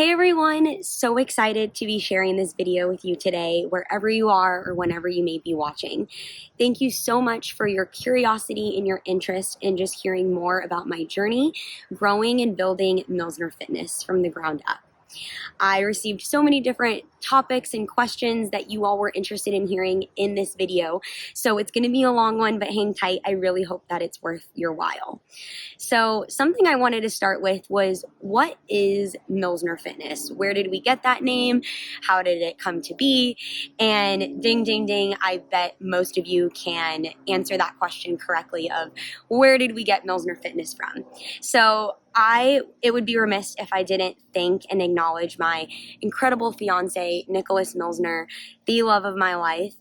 Hey everyone, so excited to be sharing this video with you today, wherever you are or whenever you may be watching. Thank you so much for your curiosity and your interest in just hearing more about my journey, growing and building Milsner Fitness from the ground up. I received so many different topics and questions that you all were interested in hearing in this video. So it's going to be a long one, but hang tight. I really hope that it's worth your while. So something I wanted to start with was, what is Milsner Fitness? Where did we get that name? How did it come to be? And ding, ding, ding, I bet most of you can answer that question correctly of where did we get Milsner Fitness from? So it would be remiss if I didn't thank and acknowledge my incredible fiance, Nicholas Milsner, the love of my life,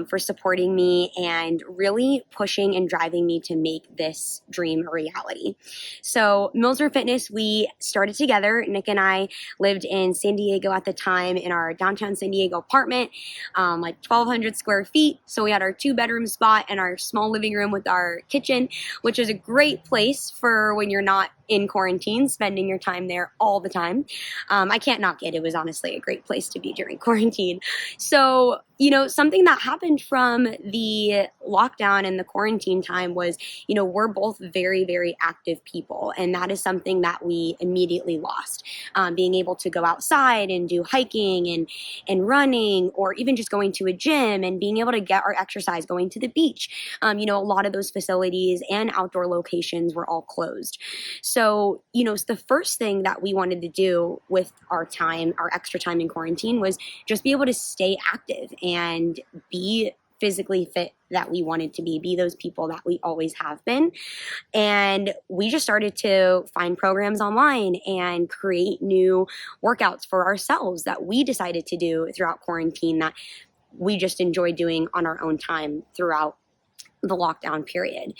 for supporting me and really pushing and driving me to make this dream a reality. So Milsner Fitness, we started together. Nick and I lived in San Diego at the time in our downtown San Diego apartment, like 1,200 square feet. So we had our 2-bedroom spot and our small living room with our kitchen, which is a great place for when you're not in quarantine, spending your time there all the time. I can't knock it. It was honestly a great place to be during quarantine. So, something that happened from the lockdown and the quarantine time was, we're both very, very active people. And that is something that we immediately lost. Being able to go outside and do hiking and running, or even just going to a gym and being able to get our exercise, going to the beach. A lot of those facilities and outdoor locations were all closed. So, the first thing that we wanted to do with our extra time in quarantine, was just be able to stay active and be physically fit that we wanted to be those people that we always have been. And we just started to find programs online and create new workouts for ourselves that we decided to do throughout quarantine that we just enjoyed doing on our own time throughout the lockdown period.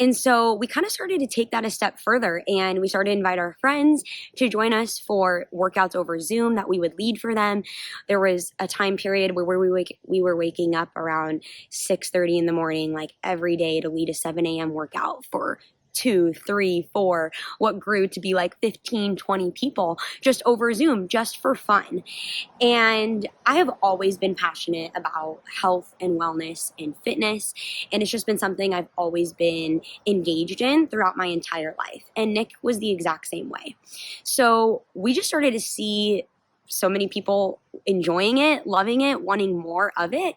And so we kind of started to take that a step further, and we started to invite our friends to join us for workouts over Zoom that we would lead for them. There was a time period where we were waking up around 6:30 in the morning, like every day, to lead a 7 a.m. workout for 2, 3, 4, what grew to be like 15, 20 people just over Zoom, just for fun. And I have always been passionate about health and wellness and fitness. And it's just been something I've always been engaged in throughout my entire life. And Nick was the exact same way. So we just started to see so many people enjoying it, loving it, wanting more of it.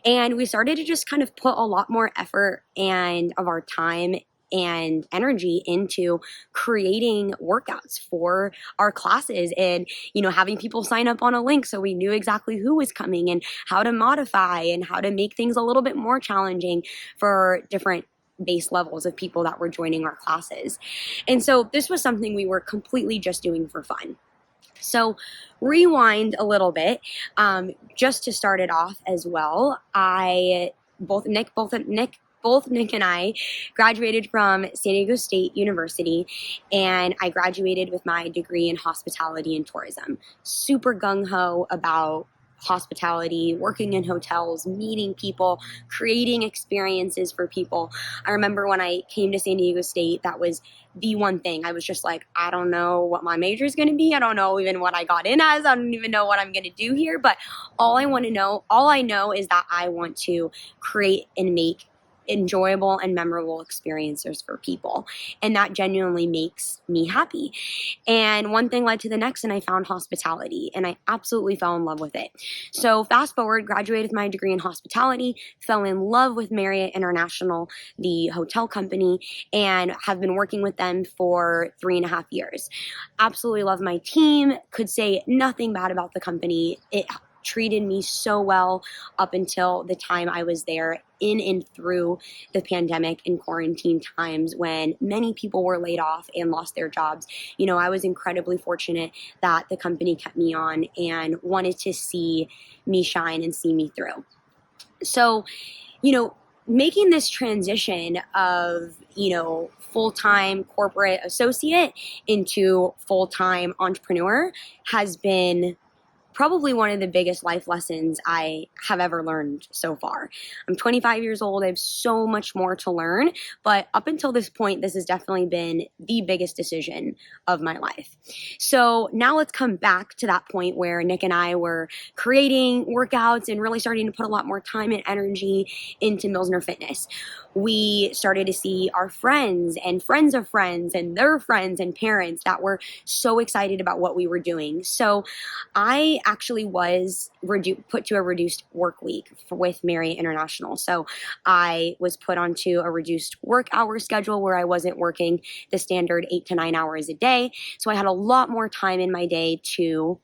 And we started to just kind of put a lot more effort and of our time and energy into creating workouts for our classes, and having people sign up on a link so we knew exactly who was coming and how to modify and how to make things a little bit more challenging for different base levels of people that were joining our classes. And so this was something we were completely just doing for fun. So rewind a little bit, just to start it off as well. Both Nick and I graduated from San Diego State University, and I graduated with my degree in hospitality and tourism. Super gung-ho about hospitality, working in hotels, meeting people, creating experiences for people. I remember when I came to San Diego State, that was the one thing. I was just like, I don't know what my major is going to be. I don't know even what I got in as. I don't even know what I'm going to do here. But all I know is that I want to create and make enjoyable and memorable experiences for people. And that genuinely makes me happy. And one thing led to the next, and I found hospitality, and I absolutely fell in love with it. So fast forward, graduated with my degree in hospitality, fell in love with Marriott International, the hotel company, and have been working with them for 3.5 years. Absolutely love my team, could say nothing bad about the company. It treated me so well up until the time I was there, in and through the pandemic and quarantine times when many people were laid off and lost their jobs. I was incredibly fortunate that the company kept me on and wanted to see me shine and see me through. So, making this transition of, full-time corporate associate into full-time entrepreneur has been probably one of the biggest life lessons I have ever learned so far. I'm 25 years old. I have so much more to learn, but up until this point, this has definitely been the biggest decision of my life. So now let's come back to that point where Nick and I were creating workouts and really starting to put a lot more time and energy into Milsner Fitness. We started to see our friends and friends of friends and their friends and parents that were so excited about what we were doing. So I actually was put to a reduced work week with Marriott International. So I was put onto a reduced work hour schedule where I wasn't working the standard 8 to 9 hours a day. So I had a lot more time in my day to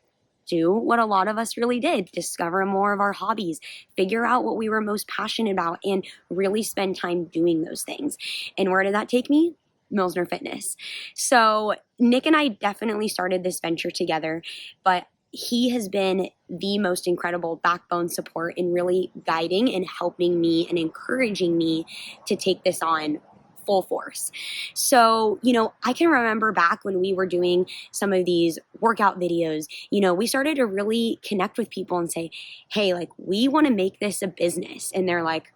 do what a lot of us really did, discover more of our hobbies, figure out what we were most passionate about, and really spend time doing those things. And where did that take me? Milsner Fitness. So Nick and I definitely started this venture together, but he has been the most incredible backbone support in really guiding and helping me and encouraging me to take this on full force. So, I can remember back when we were doing some of these workout videos, we started to really connect with people and say, hey, like, we want to make this a business. And they're like,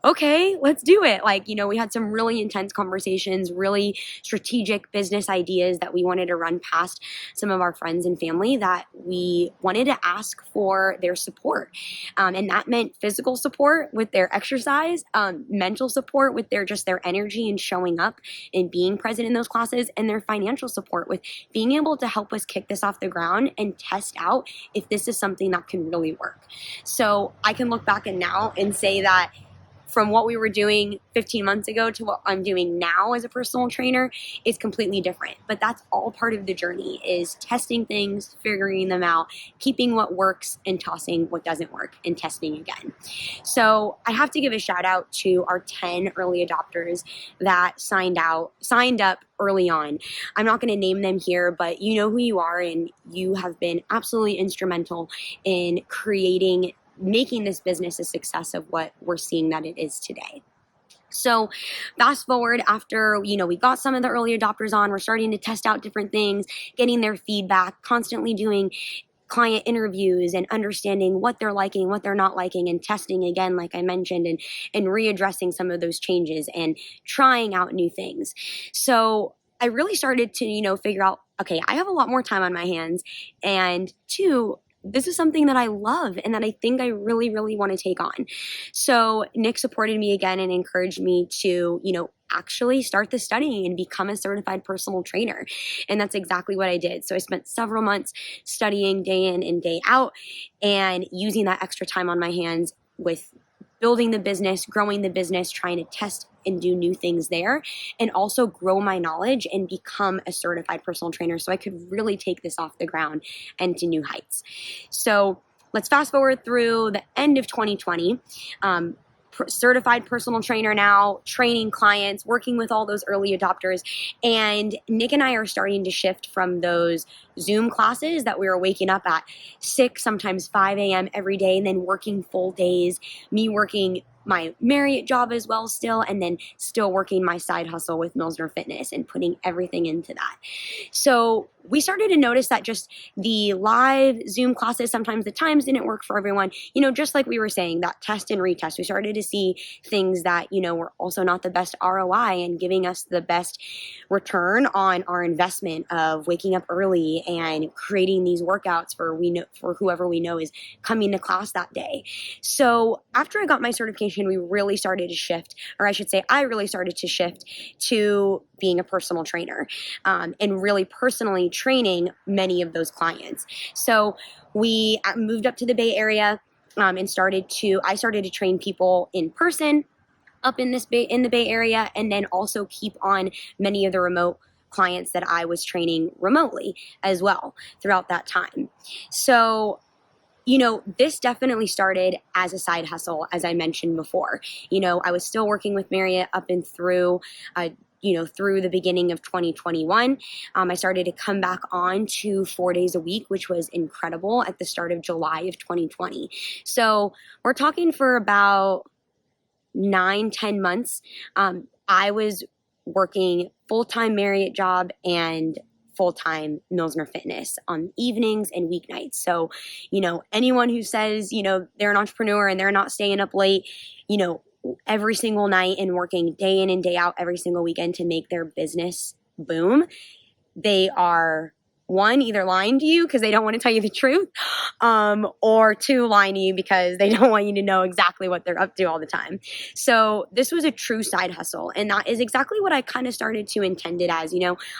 okay, let's do it. Like, we had some really intense conversations, really strategic business ideas that we wanted to run past some of our friends and family that we wanted to ask for their support. And that meant physical support with their exercise, mental support with their energy and showing up and being present in those classes, and their financial support with being able to help us kick this off the ground and test out if this is something that can really work. So I can look back and now and say that from what we were doing 15 months ago to what I'm doing now as a personal trainer is completely different. But that's all part of the journey, is testing things, figuring them out, keeping what works and tossing what doesn't work and testing again. So I have to give a shout out to our 10 early adopters that signed up early on. I'm not going to name them here, but you know who you are, and you have been absolutely instrumental in making this business a success of what we're seeing that it is today. So fast forward after, we got some of the early adopters on, we're starting to test out different things, getting their feedback, constantly doing client interviews and understanding what they're liking, what they're not liking, and testing again, like I mentioned, and readdressing some of those changes and trying out new things. So I really started to, figure out, okay, I have a lot more time on my hands, and two, this is something that I love and that I think I really, really want to take on. So Nick supported me again and encouraged me to, actually start the studying and become a certified personal trainer. And that's exactly what I did. So I spent several months studying day in and day out and using that extra time on my hands with building the business, growing the business, trying to test and do new things there, and also grow my knowledge and become a certified personal trainer so I could really take this off the ground and to new heights. So let's fast forward through the end of 2020. Certified personal trainer now, training clients, working with all those early adopters. And Nick and I are starting to shift from those Zoom classes that we were waking up at 6, sometimes 5 a.m. every day, and then working full days, me working my Marriott job as well still, and then still working my side hustle with Milsner Fitness and putting everything into that. So we started to notice that just the live Zoom classes, sometimes the times didn't work for everyone. Just like we were saying, that test and retest, we started to see things that, were also not the best ROI and giving us the best return on our investment of waking up early and creating these workouts for whoever we know is coming to class that day. So after I got my certification, we really started to shift, or I should say, I really started to shift to being a personal trainer, and really personally training many of those clients. So we moved up to the Bay Area, and I started to train people in person up in the Bay Area, and then also keep on many of the remote clients that I was training remotely as well throughout that time. So this definitely started as a side hustle, as I mentioned before. I was still working with Marriott up and through through the beginning of 2021. I started to come back on to 4 days a week, which was incredible, at the start of July of 2020. So we're talking for about 9-10 months. I was working full-time Marriott job and full-time Milsner Fitness on evenings and weeknights. So, anyone who says, they're an entrepreneur and they're not staying up late, every single night and working day in and day out every single weekend to make their business boom, they are one, either lying to you because they don't want to tell you the truth, or two, lying to you because they don't want you to know exactly what they're up to all the time. So this was a true side hustle, and that is exactly what I kind of started to intend it as.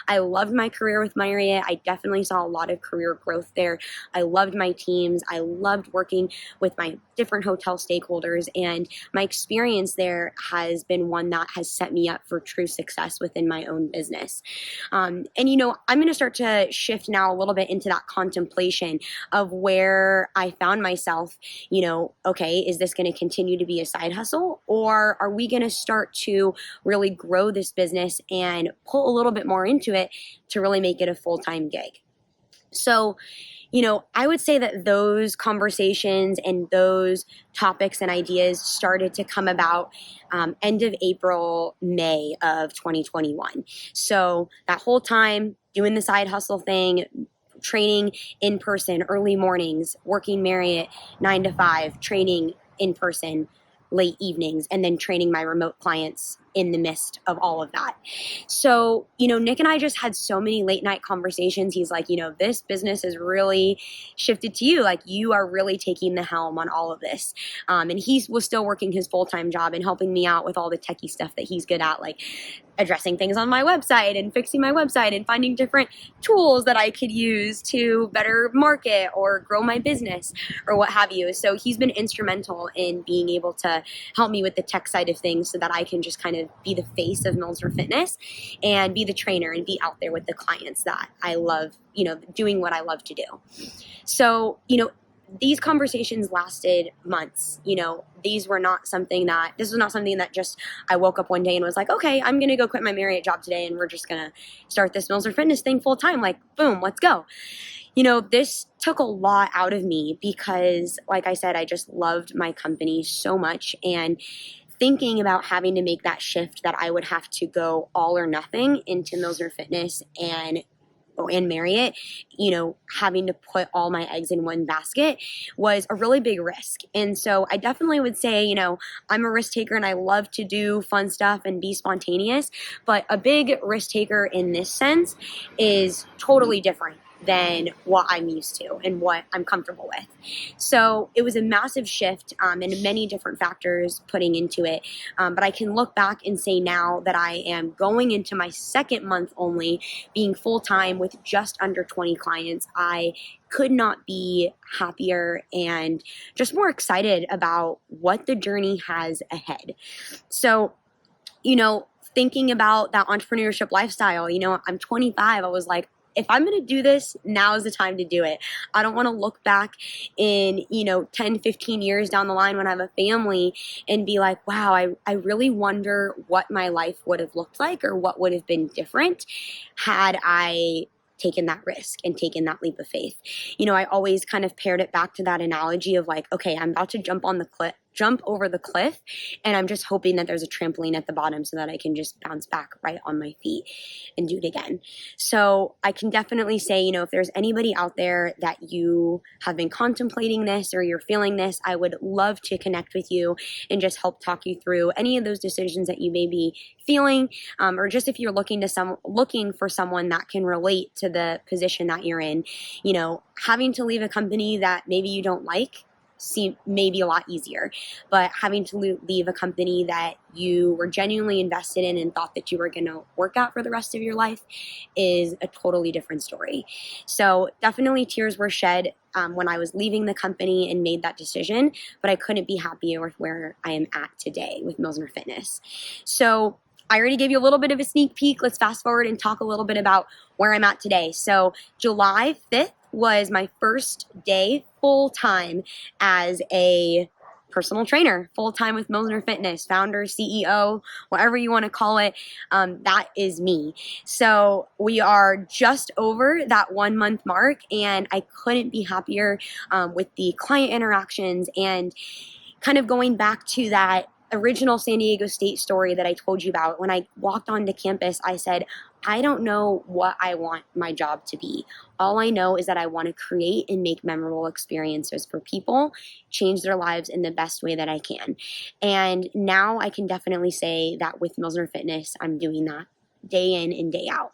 I loved my career with Marriott. I definitely saw a lot of career growth there. I loved my teams. I loved working with my different hotel stakeholders, and my experience there has been one that has set me up for true success within my own business. And I'm going to start to shift now a little bit into that contemplation of where I found myself. Okay, is this going to continue to be a side hustle, or are we going to start to really grow this business and pull a little bit more into it to really make it a full-time gig? So, I would say that those conversations and those topics and ideas started to come about end of April, May of 2021. So that whole time doing the side hustle thing, training in person, early mornings, working Marriott 9 to 5, training in person late evenings, and then training my remote clients in the midst of all of that. So, Nick and I just had so many late night conversations. He's like, this business has really shifted to you. Like, you are really taking the helm on all of this. And he was still working his full-time job and helping me out with all the techie stuff that he's good at, like addressing things on my website and fixing my website and finding different tools that I could use to better market or grow my business or what have you. So he's been instrumental in being able to help me with the tech side of things so that I can just kind of be the face of Milsner Fitness and be the trainer and be out there with the clients that I love, doing what I love to do. So, these conversations lasted months. This was not something that just I woke up one day and was like, okay, I'm going to go quit my Marriott job today and we're just going to start this Milsner Fitness thing full time. Like, boom, let's go. This took a lot out of me because, like I said, I just loved my company so much, and thinking about having to make that shift that I would have to go all or nothing into Milsner Fitness and Marriott, having to put all my eggs in one basket was a really big risk. And so I definitely would say, I'm a risk taker and I love to do fun stuff and be spontaneous, but a big risk taker in this sense is totally different than what I'm used to and what I'm comfortable with. So it was a massive shift and many different factors putting into it. But I can look back and say now that I am going into my second month only, being full-time with just under 20 clients, I could not be happier and just more excited about what the journey has ahead. So, thinking about that entrepreneurship lifestyle, I'm 25. I was like, if I'm going to do this, now is the time to do it. I don't want to look back in, 10, 15 years down the line when I have a family and be like, wow, I really wonder what my life would have looked like or what would have been different had I taken that risk and taken that leap of faith. I always kind of paired it back to that analogy of like, okay, I'm about to jump over the cliff, and I'm just hoping that there's a trampoline at the bottom so that I can just bounce back right on my feet and do it again. So I can definitely say, if there's anybody out there that you have been contemplating this or you're feeling this, I would love to connect with you and just help talk you through any of those decisions that you may be feeling, or just if you're looking for someone that can relate to the position that you're in. Having to leave a company that maybe you don't like may be a lot easier, but having to leave a company that you were genuinely invested in and thought that you were going to work out for the rest of your life is a totally different story. So definitely tears were shed when I was leaving the company and made that decision, but I couldn't be happier with where I am at today with Milsner Fitness. So I already gave you a little bit of a sneak peek. Let's fast forward and talk a little bit about where I'm at today. So July 5th was my first day full-time as a personal trainer, full-time with Milsner Fitness, founder, CEO, whatever you want to call it. That is me. So we are just over that 1 month mark, and I couldn't be happier with the client interactions and kind of going back to that original San Diego State story that I told you about. When I walked onto campus, I said, I don't know what I want my job to be. All I know is that I want to create and make memorable experiences for people, change their lives in the best way that I can. And now I can definitely say that with Milsner Fitness, I'm doing that day in and day out.